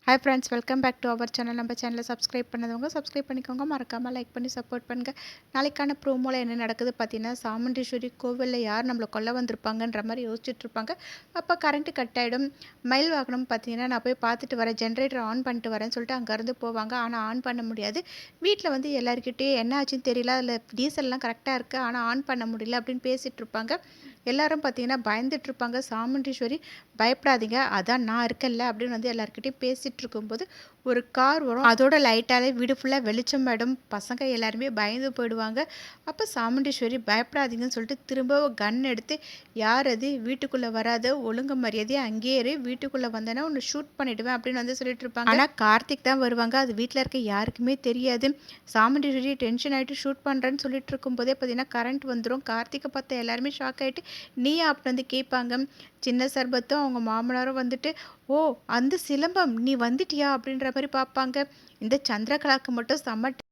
Hi friends, welcome back to our channel. நம்ம சேனலை subscribe பண்ணதவங்க subscribe பண்ணிக்கோங்க, மறக்காமல் லைக் பண்ணி சப்போர்ட் பண்ணுங்கள். நாளைக்கான ப்ரோமோவில் என்ன நடக்குது பார்த்தீங்கன்னா, சாமுண்டீஸ்வரி கோவிலில் யார் நம்மளை கொல்ல வந்திருப்பாங்கன்ற மாதிரி யோசிச்சுட்டு இருப்பாங்க. அப்போ கரண்ட்டு கட் ஆகிடும். மயில் வாகனம் பார்த்தீங்கன்னா, நான் போய் பார்த்துட்டு வரேன், ஜென்ரேட்டர் ஆன் பண்ணிட்டு வரேன்னு சொல்லிட்டு அங்கேருந்து போவாங்க. ஆனால் ஆன் பண்ண முடியாது. வீட்டில் வந்து எல்லாருக்கிட்டேயும் என்ன ஆச்சுன்னு தெரியல, அதில் டீசல்லாம் கரெக்டாக இருக்குது, ஆனால் ஆன் பண்ண முடியல அப்படின்னு பேசிகிட்டு இருப்பாங்க. எல்லாரும் பார்த்தீங்கன்னா பயந்துட்டு இருப்பாங்க. சாமுண்டீஸ்வரி பயப்படாதீங்க, அதான் நான் இருக்கேன்ல அப்படின்னு வந்து எல்லாருக்கிட்டையும் பேசிகிட்டு இருக்கும்போது ஒரு கார் வரும். அதோட லைட்டாலே வீடு ஃபுல்லாக வெளிச்சம் ஆகிடும். பசங்க எல்லாருமே பயந்து போயிடுவாங்க. அப்போ சாமுண்டீஸ்வரி பயப்படாதீங்கன்னு சொல்லிட்டு திரும்ப கன் எடுத்து, யார் அது, வீட்டுக்குள்ளே வராத, ஒழுங்கு மரியாதையாக அங்கேயே இரு, வீட்டுக்குள்ளே வந்தேன்னா ஒன்று ஷூட் பண்ணிவிடுவேன் அப்படின்னு வந்து சொல்லிட்டு இருப்பாங்க. ஆனால் கார்த்திக் தான் வருவாங்க. அது வீட்டில் இருக்க யாருக்குமே தெரியாது. சாமுண்டீஸ்வரி டென்ஷன் ஆகிட்டு ஷூட் பண்ணுறேன்னு சொல்லிட்டு இருக்கும்போதே பார்த்தீங்கன்னா கரண்ட் வந்துடும். கார்த்திகை பார்த்த எல்லாருமே ஷாக் ஆகிட்டு நீயா அப்படின்னு வந்து கேட்பாங்க. சின்ன சர்பத்தும் அவங்க மாமனாரும் வந்துட்டு, ஓ அந்த சிலம்பம் நீ வந்துட்டியா அப்படின்ற மாதிரி பார்ப்பாங்க. இந்த சந்திரகலாவுக்கு மட்டும் செம்ம